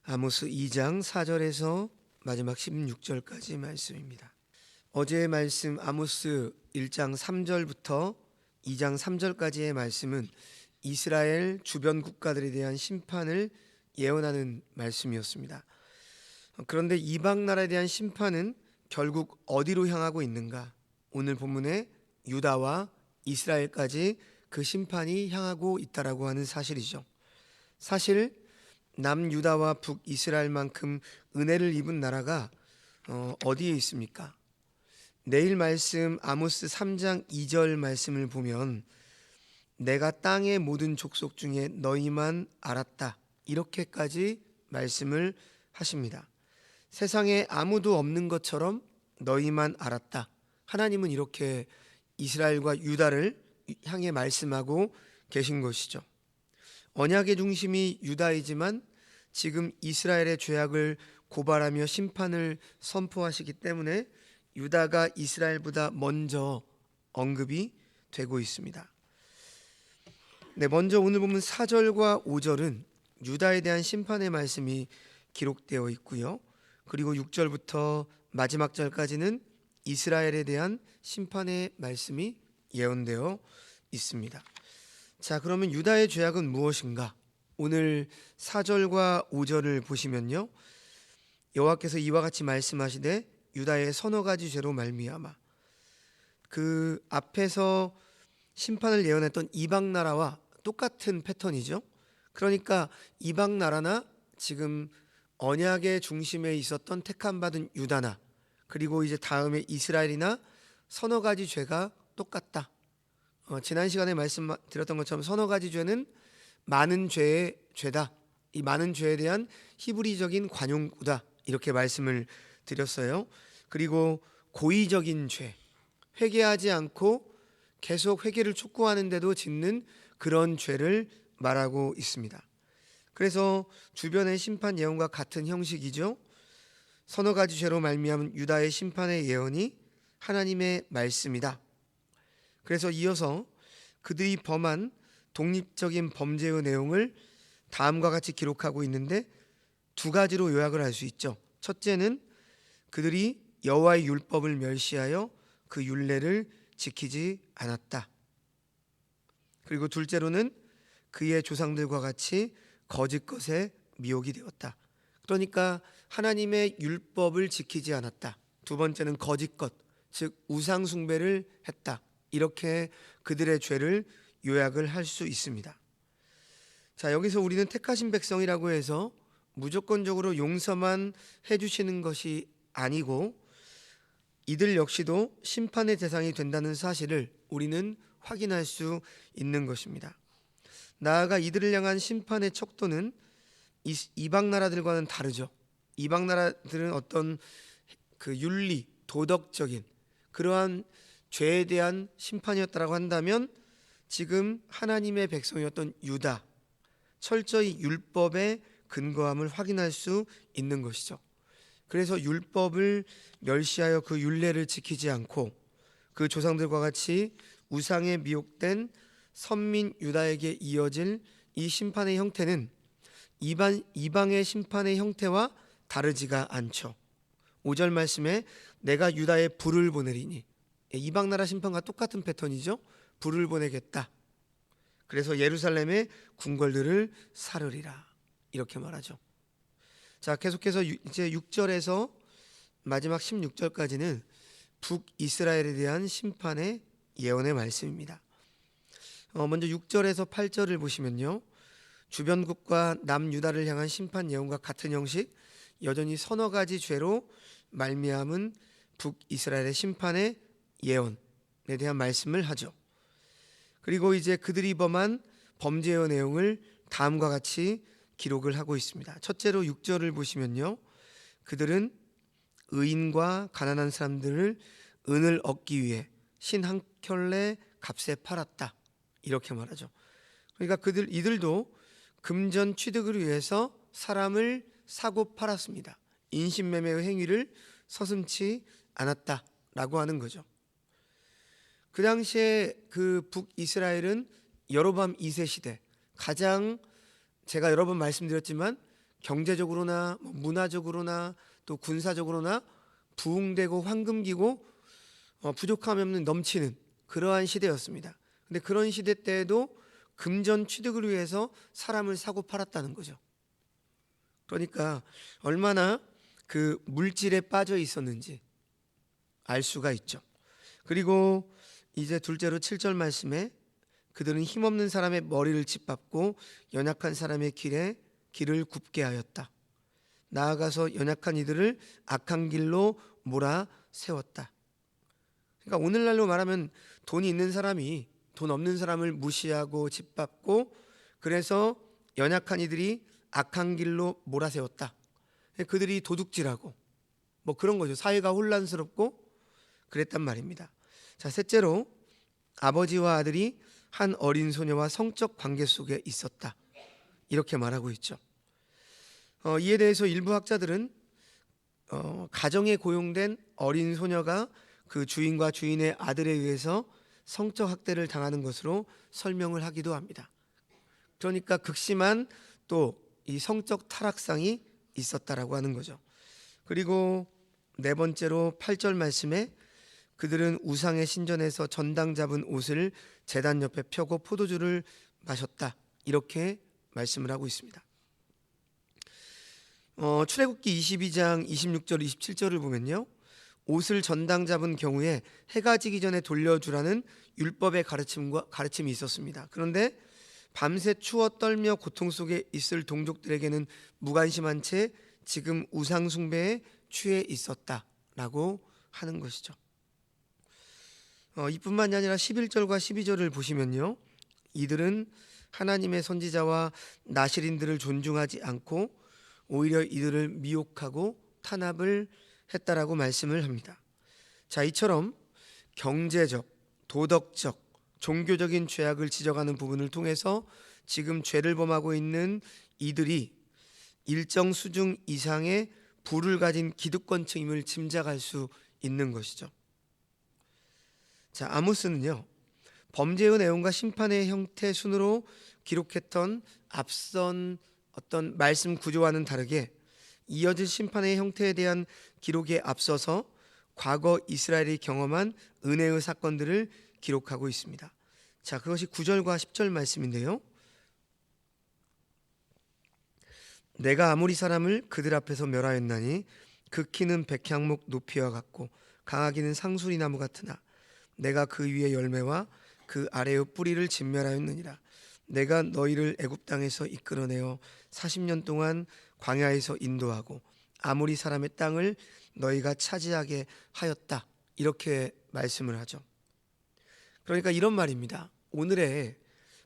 아모스 2장 4절에서 마지막 16절까지 말씀입니다. 어제의 말씀 아모스 1장 3절부터 2장 3절까지의 말씀은 이스라엘 주변 국가들에 대한 심판을 예언하는 말씀이었습니다. 그런데 이방 나라에 대한 심판은 결국 어디로 향하고 있는가? 오늘 본문에 유다와 이스라엘까지 그 심판이 향하고 있다라고 하는 사실이죠. 사실 남유다와 북이스라엘만큼 은혜를 입은 나라가 어디에 있습니까? 내일 말씀 아모스 3장 2절 말씀을 보면 내가 땅의 모든 족속 중에 너희만 알았다 이렇게까지 말씀을 하십니다. 세상에 아무도 없는 것처럼 너희만 알았다. 하나님은 이렇게 이스라엘과 유다를 향해 말씀하고 계신 것이죠. 언약의 중심이 유다이지만 지금 이스라엘의 죄악을 고발하며 심판을 선포하시기 때문에 유다가 이스라엘보다 먼저 언급이 되고 있습니다. 먼저 오늘 보면 4절과 5절은 유다에 대한 심판의 말씀이 기록되어 있고요. 그리고 6절부터 마지막 절까지는 이스라엘에 대한 심판의 말씀이 예언되어 있습니다. 자, 그러면 유다의 죄악은 무엇인가? 오늘 4절과 5절을 보시면요, 여호와께서 이와 같이 말씀하시되 유다의 서너 가지 죄로 말미암아. 그 앞에서 심판을 예언했던 이방 나라와 똑같은 패턴이죠. 그러니까 이방 나라나 지금 언약의 중심에 있었던 택함 받은 유다나 그리고 이제 다음에 이스라엘이나 서너 가지 죄가 똑같다. 지난 시간에 말씀드렸던 것처럼 서너 가지 죄는 많은 죄의 죄다. 이 많은 죄에 대한 히브리적인 관용구다. 이렇게 말씀을 드렸어요. 그리고 고의적인 죄, 회개하지 않고 계속 회개를 촉구하는데도 짓는 그런 죄를 말하고 있습니다. 그래서 주변의 심판 예언과 같은 형식이죠. 서너 가지 죄로 말미암은 유다의 심판의 예언이 하나님의 말씀이다. 그래서 이어서 그들이 범한 독립적인 범죄의 내용을 다음과 같이 기록하고 있는데 두 가지로 요약을 할 수 있죠. 첫째는 그들이 여호와의 율법을 멸시하여 그 율례를 지키지 않았다. 그리고 둘째로는 그의 조상들과 같이 거짓 것에 미혹이 되었다. 그러니까 하나님의 율법을 지키지 않았다. 두 번째는 거짓 것, 즉 우상 숭배를 했다. 이렇게 그들의 죄를 요약을 할 수 있습니다. 자, 여기서 우리는 택하신 백성이라고 해서 무조건적으로 용서만 해주시는 것이 아니고 이들 역시도 심판의 대상이 된다는 사실을 우리는 확인할 수 있는 것입니다. 나아가 이들을 향한 심판의 척도는 이방 나라들과는 다르죠. 이방 나라들은 어떤 그 윤리, 도덕적인 그러한 죄에 대한 심판이었다라고 한다면 지금 하나님의 백성이었던 유다, 철저히 율법의 근거함을 확인할 수 있는 것이죠. 그래서 율법을 멸시하여 그 율례를 지키지 않고 그 조상들과 같이 우상에 미혹된 선민 유다에게 이어질 이 심판의 형태는 이방의 심판의 형태와 다르지가 않죠. 5절 말씀에 내가 유다에 불을 보내리니, 이방 나라 심판과 똑같은 패턴이죠. 불을 보내겠다. 그래서 예루살렘의 궁궐들을 사르리라 이렇게 말하죠. 자, 계속해서 이제 6절에서 마지막 16절까지는 북이스라엘에 대한 심판의 예언의 말씀입니다. 먼저 6절에서 8절을 보시면요, 주변국과 남유다를 향한 심판 예언과 같은 형식, 여전히 서너 가지 죄로 말미암은 북이스라엘의 심판의 예언에 대한 말씀을 하죠. 그리고 이제 그들이 범한 범죄의 내용을 다음과 같이 기록을 하고 있습니다. 첫째로 6절을 보시면요, 그들은 의인과 가난한 사람들을 은을 얻기 위해 신 한 켤레 값에 팔았다 이렇게 말하죠. 그러니까 이들도 금전 취득을 위해서 사람을 사고 팔았습니다. 인신매매의 행위를 서슴지 않았다라고 하는 거죠. 그 당시에 그 북이스라엘은 여로보암 2세 시대, 가장 제가 여러 번 말씀드렸지만 경제적으로나 문화적으로나 또 군사적으로나 부흥되고 황금기고 부족함이 없는 넘치는 그러한 시대였습니다. 근데 그런 시대 때에도 금전 취득을 위해서 사람을 사고 팔았다는 거죠. 그러니까 얼마나 그 물질에 빠져 있었는지 알 수가 있죠. 그리고 이제 둘째로 7절 말씀에 그들은 힘없는 사람의 머리를 짓밟고 연약한 사람의 길을 굽게 하였다. 나아가서 연약한 이들을 악한 길로 몰아 세웠다. 그러니까 오늘날로 말하면 돈이 있는 사람이 돈 없는 사람을 무시하고 짓밟고 그래서 연약한 이들이 악한 길로 몰아세웠다. 그들이 도둑질하고 그런 거죠. 사회가 혼란스럽고 그랬단 말입니다. 자, 셋째로 아버지와 아들이 한 어린 소녀와 성적 관계 속에 있었다. 이렇게 말하고 있죠. 이에 대해서 일부 학자들은 가정에 고용된 어린 소녀가 그 주인과 주인의 아들에 의해서 성적 학대를 당하는 것으로 설명을 하기도 합니다. 그러니까 극심한 또 이 성적 타락상이 있었다라고 하는 거죠. 그리고 네 번째로 8절 말씀에 그들은 우상의 신전에서 전당 잡은 옷을 제단 옆에 펴고 포도주를 마셨다. 이렇게 말씀을 하고 있습니다. 출애굽기 22장 26절 27절을 보면요. 옷을 전당 잡은 경우에 해가 지기 전에 돌려주라는 율법의 가르침이 있었습니다. 그런데 밤새 추워 떨며 고통 속에 있을 동족들에게는 무관심한 채 지금 우상 숭배에 취해 있었다라고 하는 것이죠. 이뿐만이 아니라 11절과 12절을 보시면요. 이들은 하나님의 선지자와 나실인들을 존중하지 않고 오히려 이들을 미혹하고 탄압을 했다라고 말씀을 합니다. 자, 이처럼 경제적, 도덕적, 종교적인 죄악을 지적하는 부분을 통해서 지금 죄를 범하고 있는 이들이 일정 수준 이상의 부를 가진 기득권층임을 짐작할 수 있는 것이죠. 자, 아모스는요. 범죄의 내용과 심판의 형태 순으로 기록했던 앞선 어떤 말씀 구조와는 다르게 이어질 심판의 형태에 대한 기록에 앞서서 과거 이스라엘이 경험한 은혜의 사건들을 기록하고 있습니다. 자, 그것이 9절과 10절 말씀인데요. 내가 아모리 사람을 그들 앞에서 멸하였나니 그 키는 백향목 높이와 같고 강하기는 상수리 나무 같으나 내가 그 위에 열매와 그 아래의 뿌리를 진멸하였느니라. 내가 너희를 애굽 땅에서 이끌어내어 40년 동안 광야에서 인도하고 아모리 사람의 땅을 너희가 차지하게 하였다. 이렇게 말씀을 하죠. 그러니까 이런 말입니다. 오늘의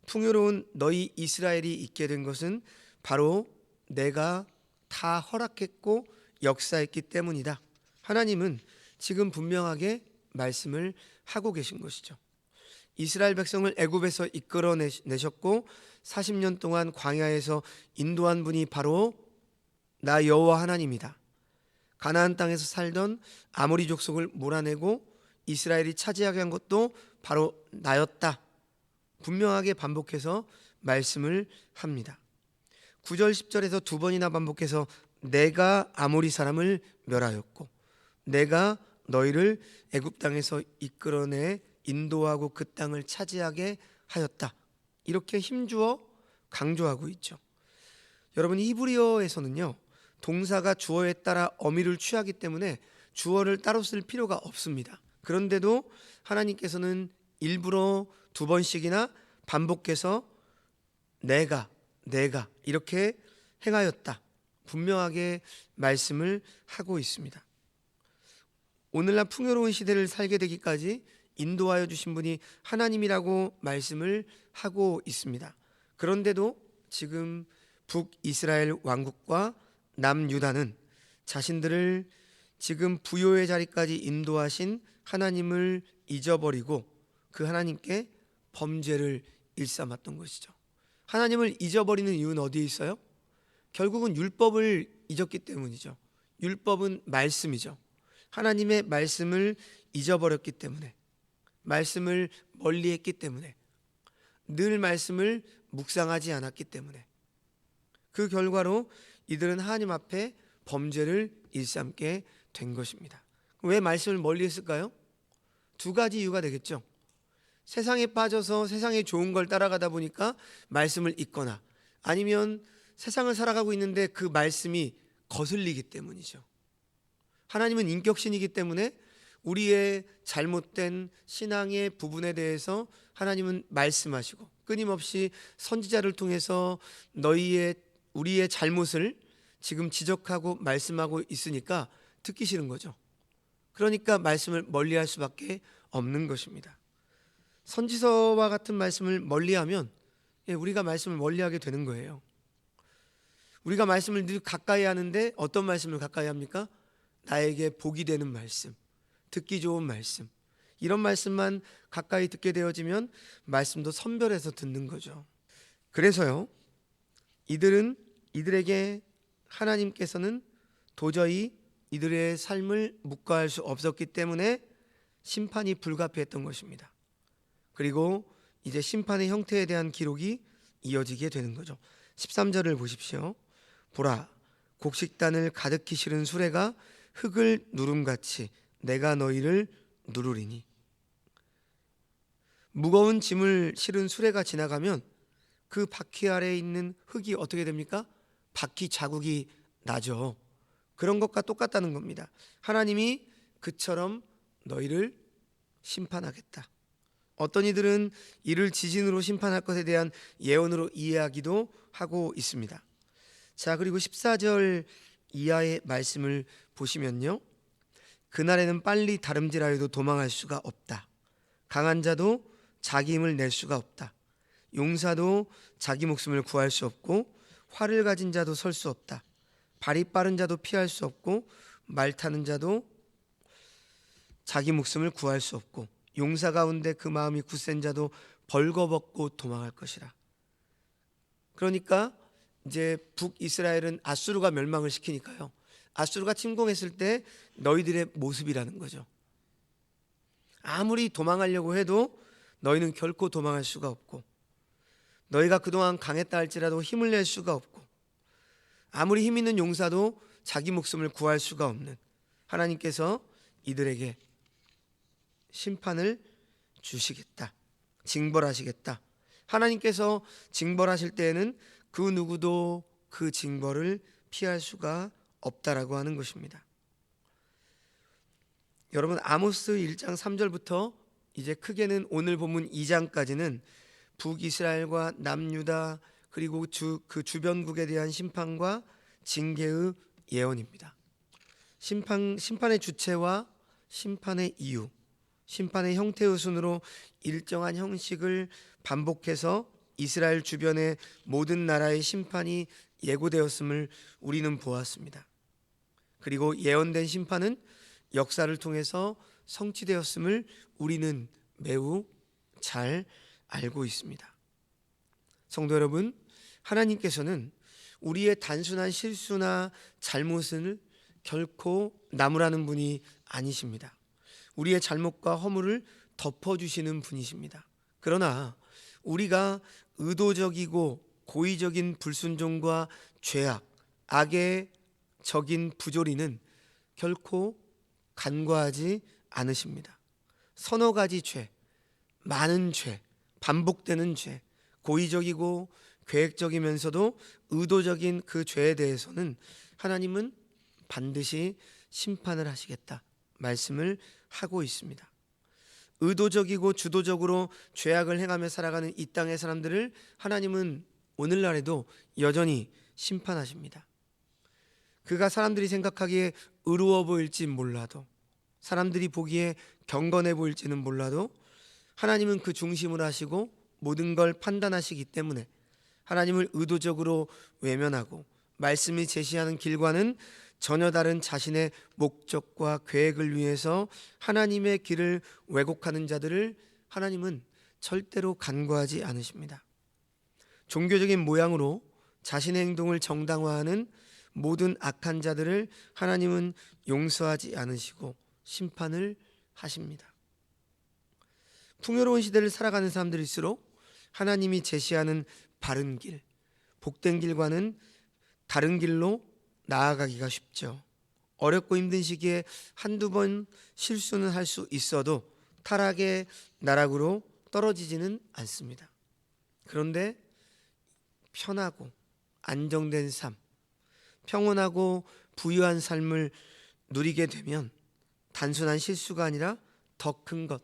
풍요로운 너희 이스라엘이 있게 된 것은 바로 내가 다 허락했고 역사했기 때문이다. 하나님은 지금 분명하게 말씀을 하고 계신 것이죠. 이스라엘 백성을 애굽에서 이끌어내셨고 40년 동안 광야에서 인도한 분이 바로 나 여호와 하나님이다. 가나안 땅에서 살던 아모리 족속을 몰아내고 이스라엘이 차지하게 한 것도 바로 나였다. 분명하게 반복해서 말씀을 합니다. 9절 10절에서 두 번이나 반복해서 내가 아모리 사람을 멸하였고 내가 너희를 애굽 땅에서 이끌어내 인도하고 그 땅을 차지하게 하였다. 이렇게 힘주어 강조하고 있죠. 여러분, 히브리어에서는요. 동사가 주어에 따라 어미를 취하기 때문에 주어를 따로 쓸 필요가 없습니다. 그런데도 하나님께서는 일부러 두 번씩이나 반복해서 내가 이렇게 행하였다. 분명하게 말씀을 하고 있습니다. 오늘날 풍요로운 시대를 살게 되기까지 인도하여 주신 분이 하나님이라고 말씀을 하고 있습니다. 그런데도 지금 북이스라엘 왕국과 남유다는 자신들을 지금 부요의 자리까지 인도하신 하나님을 잊어버리고 그 하나님께 범죄를 일삼았던 것이죠. 하나님을 잊어버리는 이유는 어디에 있어요? 결국은 율법을 잊었기 때문이죠. 율법은 말씀이죠. 하나님의 말씀을 잊어버렸기 때문에, 말씀을 멀리했기 때문에, 늘 말씀을 묵상하지 않았기 때문에 그 결과로 이들은 하나님 앞에 범죄를 일삼게 된 것입니다. 왜 말씀을 멀리 했을까요? 두 가지 이유가 되겠죠. 세상에 빠져서 세상에 좋은 걸 따라가다 보니까 말씀을 잊거나, 아니면 세상을 살아가고 있는데 그 말씀이 거슬리기 때문이죠. 하나님은 인격신이기 때문에 우리의 잘못된 신앙의 부분에 대해서 하나님은 말씀하시고 끊임없이 선지자를 통해서 우리의 잘못을 지금 지적하고 말씀하고 있으니까 듣기 싫은 거죠. 그러니까 말씀을 멀리할 수밖에 없는 것입니다. 선지서와 같은 말씀을 멀리하면 우리가 말씀을 멀리하게 되는 거예요. 우리가 말씀을 늘 가까이 하는데 어떤 말씀을 가까이 합니까? 나에게 복이 되는 말씀, 듣기 좋은 말씀, 이런 말씀만 가까이 듣게 되어지면 말씀도 선별해서 듣는 거죠. 그래서요, 이들에게 하나님께서는 도저히 이들의 삶을 묵과할 수 없었기 때문에 심판이 불가피했던 것입니다. 그리고 이제 심판의 형태에 대한 기록이 이어지게 되는 거죠. 13절을 보십시오. 보라, 곡식단을 가득히 실은 수레가 흙을 누름같이 내가 너희를 누르리니. 무거운 짐을 실은 수레가 지나가면 그 바퀴 아래에 있는 흙이 어떻게 됩니까? 바퀴 자국이 나죠. 그런 것과 똑같다는 겁니다. 하나님이 그처럼 너희를 심판하겠다. 어떤 이들은 이를 지진으로 심판할 것에 대한 예언으로 이해하기도 하고 있습니다. 자, 그리고 14절 이하의 말씀을 보시면요, 그날에는 빨리 다름질하여도 도망할 수가 없다. 강한 자도 자기 힘을 낼 수가 없다. 용사도 자기 목숨을 구할 수 없고 활을 가진 자도 설 수 없다. 발이 빠른 자도 피할 수 없고 말 타는 자도 자기 목숨을 구할 수 없고 용사 가운데 그 마음이 굳센 자도 벌거벗고 도망할 것이라. 그러니까 이제 북이스라엘은 아수르가 멸망을 시키니까요, 아수르가 침공했을 때 너희들의 모습이라는 거죠. 아무리 도망하려고 해도 너희는 결코 도망할 수가 없고, 너희가 그동안 강했다 할지라도 힘을 낼 수가 없고, 아무리 힘 있는 용사도 자기 목숨을 구할 수가 없는 하나님께서 이들에게 심판을 주시겠다, 징벌하시겠다. 하나님께서 징벌하실 때에는 그 누구도 그 징벌을 피할 수가 없다라고 하는 것입니다. 여러분, 아모스 1장 3절부터 이제 크게는 오늘 본문 2장까지는 북이스라엘과 남유다 그리고 그 주변국에 대한 심판과 징계의 예언입니다. 심판의 주체와 심판의 이유, 심판의 형태의 순으로 일정한 형식을 반복해서 이스라엘 주변의 모든 나라의 심판이 예고되었음을 우리는 보았습니다. 그리고 예언된 심판은 역사를 통해서 성취되었음을 우리는 매우 잘 알고 있습니다. 성도 여러분, 하나님께서는 우리의 단순한 실수나 잘못을 결코 나무라는 분이 아니십니다. 우리의 잘못과 허물을 덮어주시는 분이십니다. 그러나 우리가 의도적이고 고의적인 불순종과 죄악, 악의 적인 부조리는 결코 간과하지 않으십니다. 서너 가지 죄, 많은 죄, 반복되는 죄, 고의적이고 계획적이면서도 의도적인 그 죄에 대해서는 하나님은 반드시 심판을 하시겠다 말씀을 하고 있습니다. 의도적이고 주도적으로 죄악을 행하며 살아가는 이 땅의 사람들을 하나님은 오늘날에도 여전히 심판하십니다. 그가 사람들이 생각하기에 의로워 보일지 몰라도, 사람들이 보기에 경건해 보일지는 몰라도 하나님은 그 중심을 하시고 모든 걸 판단하시기 때문에 하나님을 의도적으로 외면하고 말씀이 제시하는 길과는 전혀 다른 자신의 목적과 계획을 위해서 하나님의 길을 왜곡하는 자들을 하나님은 절대로 간과하지 않으십니다. 종교적인 모양으로 자신의 행동을 정당화하는 모든 악한 자들을 하나님은 용서하지 않으시고 심판을 하십니다. 풍요로운 시대를 살아가는 사람들일수록 하나님이 제시하는 바른 길, 복된 길과는 다른 길로 나아가기가 쉽죠. 어렵고 힘든 시기에 한두 번 실수는 할 수 있어도 타락의 나락으로 떨어지지는 않습니다. 그런데 편하고 안정된 삶, 평온하고 부유한 삶을 누리게 되면 단순한 실수가 아니라 더 큰 것,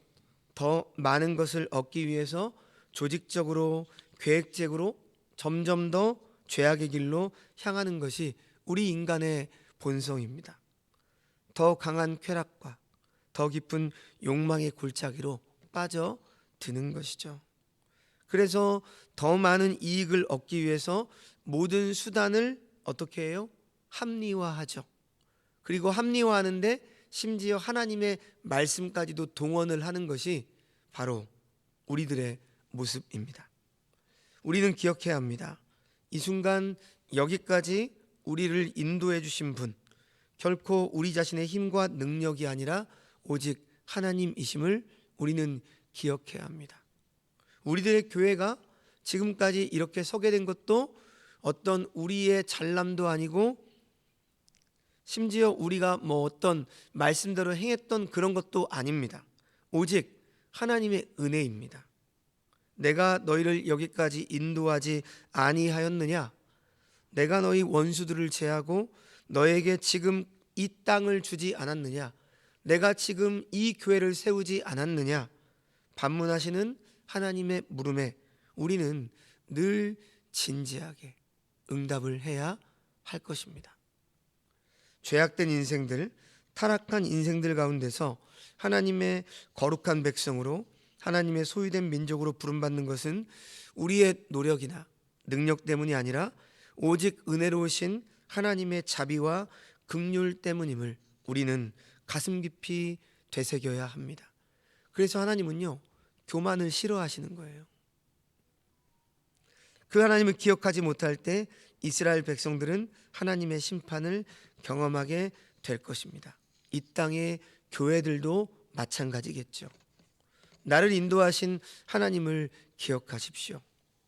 더 많은 것을 얻기 위해서 조직적으로, 계획적으로 점점 더 죄악의 길로 향하는 것이 우리 인간의 본성입니다. 더 강한 쾌락과 더 깊은 욕망의 골짜기로 빠져드는 것이죠. 그래서 더 많은 이익을 얻기 위해서 모든 수단을 어떻게 해요? 합리화하죠. 그리고 합리화하는데 심지어 하나님의 말씀까지도 동원을 하는 것이 바로 우리들의 모습입니다. 우리는 기억해야 합니다. 이 순간 여기까지 우리를 인도해 주신 분, 결코 우리 자신의 힘과 능력이 아니라 오직 하나님이심을 우리는 기억해야 합니다. 우리들의 교회가 지금까지 이렇게 서게 된 것도 어떤 우리의 잘남도 아니고 심지어 우리가 어떤 말씀대로 행했던 그런 것도 아닙니다. 오직 하나님의 은혜입니다. 내가 너희를 여기까지 인도하지 아니하였느냐? 내가 너희 원수들을 제하고 너에게 지금 이 땅을 주지 않았느냐? 내가 지금 이 교회를 세우지 않았느냐? 반문하시는 하나님의 물음에 우리는 늘 진지하게 응답을 해야 할 것입니다. 죄악된 인생들, 타락한 인생들 가운데서 하나님의 거룩한 백성으로 하나님의 소유된 민족으로 부름받는 것은 우리의 노력이나 능력 때문이 아니라 오직 은혜로우신 하나님의 자비와 긍휼 때문임을 우리는 가슴 깊이 되새겨야 합니다. 그래서 하나님은요, 교만을 싫어하시는 거예요. 그 하나님을 기억하지 못할 때 이스라엘 백성들은 하나님의 심판을 경험하게 될 것입니다. 이 땅의 교회들도 마찬가지겠죠. 나를 인도하신 하나님을 기억하십시오.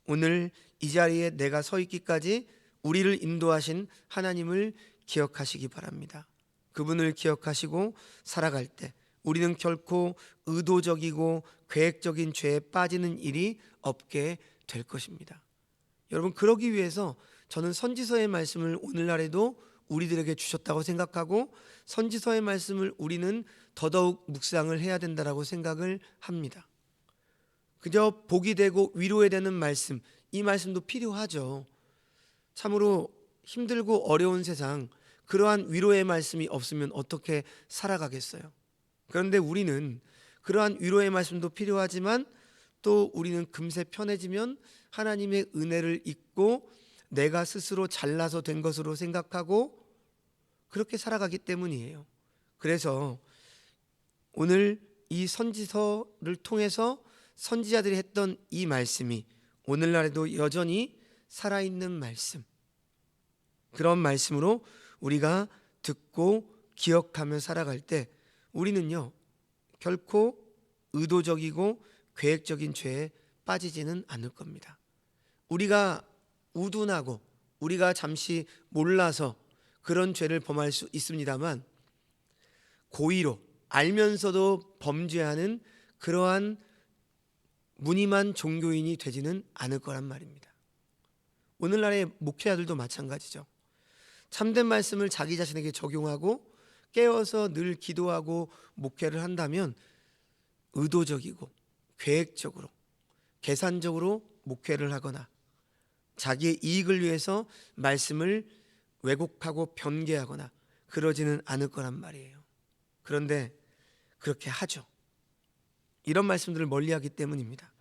오늘 이 자리에 내가 서 있기까지 우리를 인도하신 하나님을 기억하시기 바랍니다. 그분을 기억하시고 살아갈 때 우리는 결코 의도적이고 계획적인 죄에 빠지는 일이 없게 될 것입니다. 여러분, 그러기 위해서 저는 선지서의 말씀을 오늘날에도 우리들에게 주셨다고 생각하고 선지서의 말씀을 우리는 더더욱 묵상을 해야 된다고 생각을 합니다. 그저 복이 되고 위로에 되는 말씀, 이 말씀도 필요하죠. 참으로 힘들고 어려운 세상, 그러한 위로의 말씀이 없으면 어떻게 살아가겠어요? 그런데 우리는 그러한 위로의 말씀도 필요하지만 또 우리는 금세 편해지면 하나님의 은혜를 잊고 내가 스스로 잘나서 된 것으로 생각하고 그렇게 살아가기 때문이에요. 그래서 오늘 이 선지서를 통해서 선지자들이 했던 이 말씀이 오늘날에도 여전히 살아있는 말씀, 그런 말씀으로 우리가 듣고 기억하며 살아갈 때 우리는요, 결코 의도적이고 계획적인 죄에 빠지지는 않을 겁니다. 우리가 우둔하고 우리가 잠시 몰라서 그런 죄를 범할 수 있습니다만 고의로 알면서도 범죄하는 그러한 무늬만 종교인이 되지는 않을 거란 말입니다. 오늘날의 목회자들도 마찬가지죠. 참된 말씀을 자기 자신에게 적용하고 깨어서 늘 기도하고 목회를 한다면 의도적이고 계획적으로 계산적으로 목회를 하거나 자기의 이익을 위해서 말씀을 왜곡하고 변개하거나 그러지는 않을 거란 말이에요. 그런데 그렇게 하죠. 이런 말씀들을 멀리하기 때문입니다.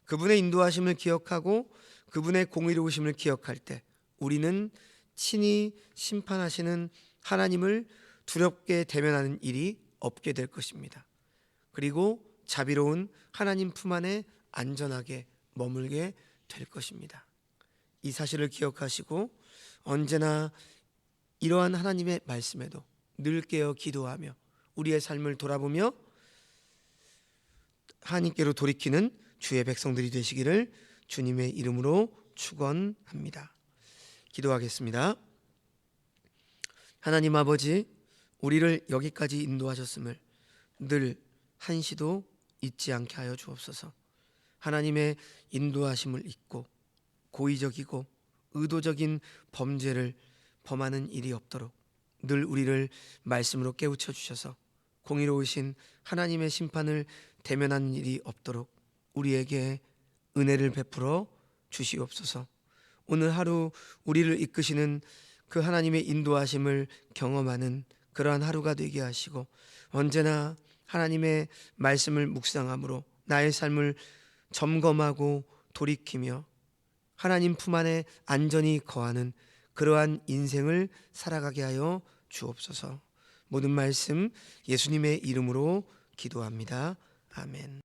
그분의 인도하심을 기억하고 그분의 공의로우심을 기억할 때 우리는 친히 심판하시는 하나님을 두렵게 대면하는 일이 없게 될 것입니다. 그리고 자비로운 하나님 품 안에 안전하게 머물게 될 것입니다. 이 사실을 기억하시고 언제나 이러한 하나님의 말씀에도 늘 깨어 기도하며 우리의 삶을 돌아보며 하나님께로 돌이키는 주의 백성들이 되시기를 주님의 이름으로 축원합니다. 기도하겠습니다. 하나님 아버지, 우리를 여기까지 인도하셨음을 늘 한시도 잊지 않게 하여 주옵소서. 하나님의 인도하심을 잊고 고의적이고 의도적인 범죄를 범하는 일이 없도록 늘 우리를 말씀으로 깨우쳐 주셔서 공의로우신 하나님의 심판을 대면하는 일이 없도록 우리에게 은혜를 베풀어 주시옵소서. 오늘 하루 우리를 이끄시는 그 하나님의 인도하심을 경험하는 그러한 하루가 되게 하시고, 언제나 하나님의 말씀을 묵상함으로 나의 삶을 점검하고 돌이키며 하나님 품 안에 안전히 거하는 그러한 인생을 살아가게 하여 주옵소서. 모든 말씀 예수님의 이름으로 기도합니다. 아멘.